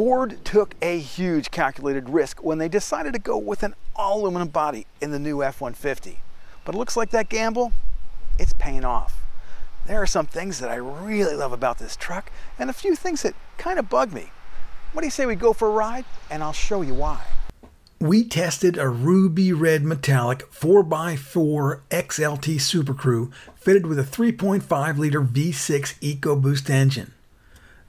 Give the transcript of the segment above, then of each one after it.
Ford took a huge calculated risk when they decided to go with an all-aluminum body in the new F-150. But it looks like that gamble, it's paying off. There are some things that I really love about this truck and a few things that kind of bug me. What do you say we go for a ride and I'll show you why. We tested a ruby red metallic 4x4 XLT SuperCrew fitted with a 3.5 liter V6 EcoBoost engine.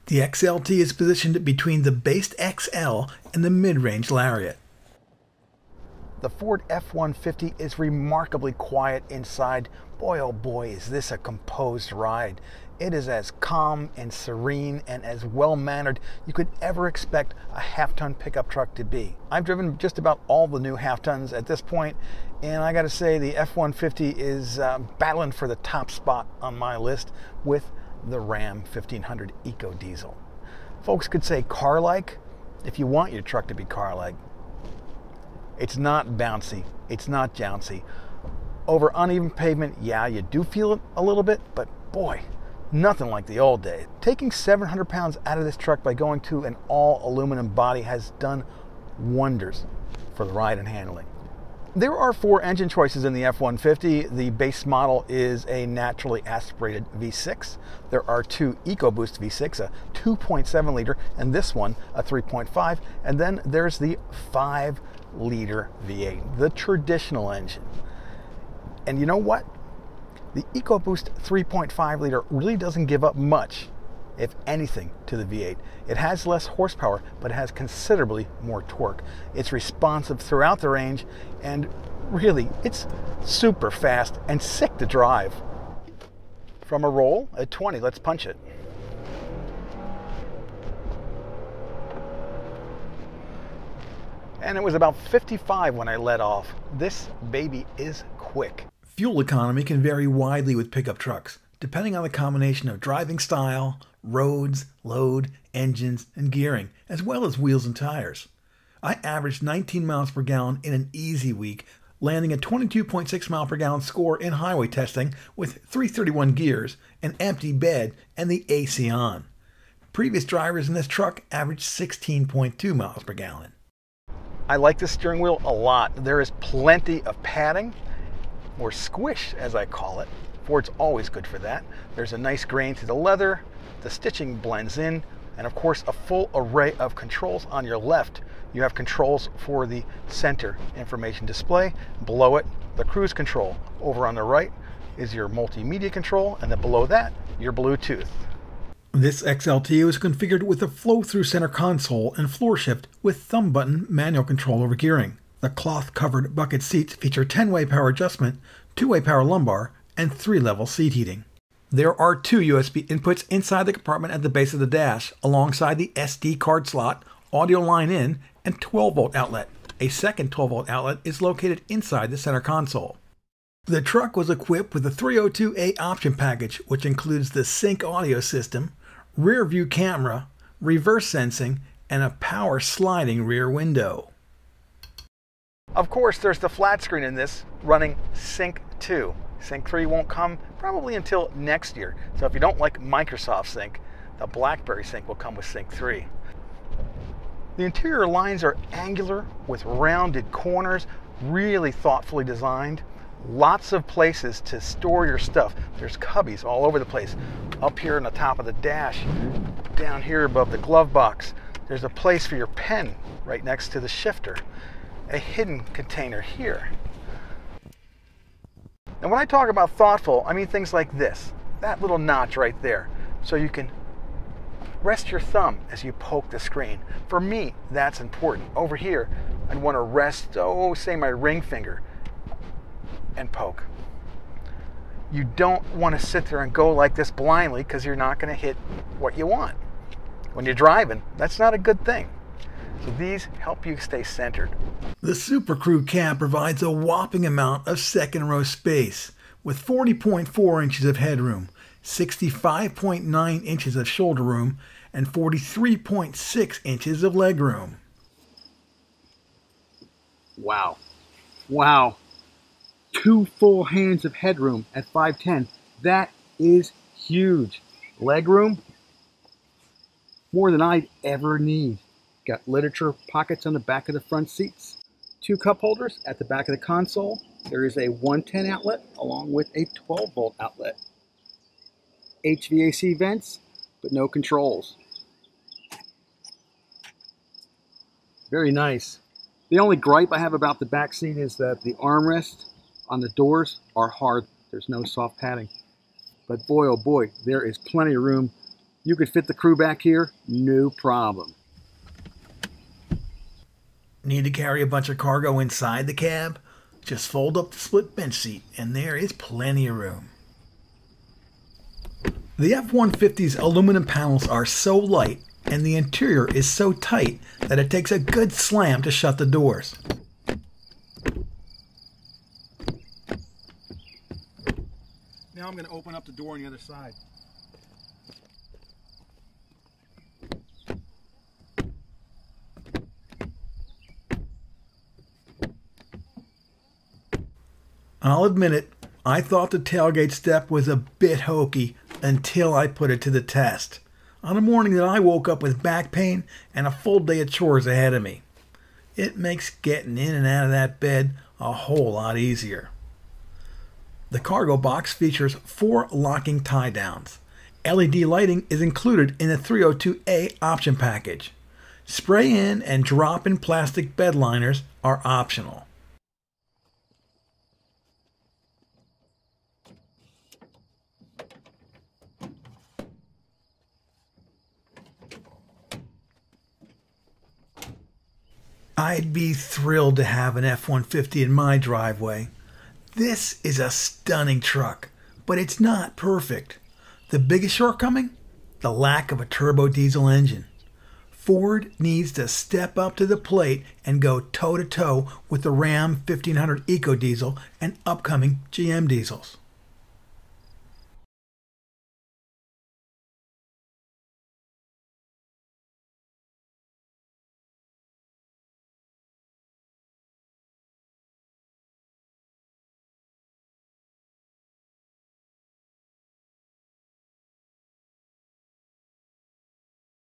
The XLT is positioned between the based XL and the mid-range Lariat. The Ford F-150 is remarkably quiet inside. Boy, oh boy, is this a composed ride. It is as calm and serene and as well-mannered you could ever expect a half-ton pickup truck to be. I've driven just about all the new half-tons at this point, and I gotta say the F-150 is battling for the top spot on my list with the Ram 1500 Eco Diesel. Folks could say car-like if you want your truck to be car-like. It's not bouncy, it's not jouncy. Over uneven pavement, yeah, you do feel it a little bit, but boy, nothing like the old days. Taking 700 pounds out of this truck by going to an all-aluminum body has done wonders for the ride and handling. There are 4 engine choices in the F-150. The base model is a naturally aspirated V6. There are 2 EcoBoost V6, a 2.7 liter, and this one, a 3.5. And then there's the 5 liter V8, the traditional engine. And you know what? The EcoBoost 3.5 liter really doesn't give up much, if anything, to the V8. It has less horsepower, but it has considerably more torque. It's responsive throughout the range, and really, it's super fast and sick to drive. From a roll at 20, let's punch it. And it was about 55 when I let off. This baby is quick. Fuel economy can vary widely with pickup trucks, depending on the combination of driving style, roads, load, engines, and gearing, as well as wheels and tires. I averaged 19 miles per gallon in an easy week, landing a 22.6 mile per gallon score in highway testing with 331 gears, an empty bed, and the AC on. Previous drivers in this truck averaged 16.2 miles per gallon. I like the steering wheel a lot. There is plenty of padding, or squish as I call it. Ford's always good for that. There's a nice grain to the leather, the stitching blends in, and of course a full array of controls on your left. You have controls for the center information display. Below it, the cruise control. Over on the right is your multimedia control, and then below that, your Bluetooth. This XLT was configured with a flow-through center console and floor shift with thumb button manual control over gearing. The cloth-covered bucket seats feature 10-way power adjustment, 2-way power lumbar, and 3-level seat heating. There are 2 USB inputs inside the compartment at the base of the dash, alongside the SD card slot, audio line in, and 12-volt outlet. A second 12-volt outlet is located inside the center console. The truck was equipped with the 302A option package, which includes the sync audio system, rear view camera, reverse sensing, and a power sliding rear window. Of course, there's the flat screen in this running Sync 2. Sync 3 won't come probably until next year. So if you don't like Microsoft Sync, the BlackBerry Sync will come with Sync 3. The interior lines are angular with rounded corners, really thoughtfully designed. Lots of places to store your stuff. There's cubbies all over the place. Up here on the top of the dash, down here above the glove box, there's a place for your pen right next to the shifter. A hidden container here. And when I talk about thoughtful, I mean things like this. That little notch right there. So you can rest your thumb as you poke the screen. For me, that's important. Over here, I'd want to rest, say my ring finger and poke. You don't want to sit there and go like this blindly because you're not going to hit what you want. When you're driving, that's not a good thing. So these help you stay centered. The SuperCrew cab provides a whopping amount of second row space with 40.4 inches of headroom, 65.9 inches of shoulder room, and 43.6 inches of legroom. Wow. Wow. 2 full hands of headroom at 5'10". That is huge. Legroom, more than I'd ever need. Got literature pockets on the back of the front seats. 2 cup holders at the back of the console. There is a 110 outlet along with a 12 volt outlet. HVAC vents, but no controls. Very nice. The only gripe I have about the back seat is that the armrests on the doors are hard. There's no soft padding. But boy, oh boy, there is plenty of room. You could fit the crew back here, no problem. Need to carry a bunch of cargo inside the cab? Just fold up the split bench seat and there is plenty of room. The F-150's aluminum panels are so light and the interior is so tight that it takes a good slam to shut the doors. Now I'm going to open up the door on the other side. I'll admit it, I thought the tailgate step was a bit hokey until I put it to the test, on a morning that I woke up with back pain and a full day of chores ahead of me. It makes getting in and out of that bed a whole lot easier. The cargo box features 4 locking tie downs. LED lighting is included in the 302A option package. Spray in and drop in plastic bed liners are optional. I'd be thrilled to have an F-150 in my driveway. This is a stunning truck, but it's not perfect. The biggest shortcoming? The lack of a turbo diesel engine. Ford needs to step up to the plate and go toe-to-toe with the Ram 1500 EcoDiesel and upcoming GM diesels.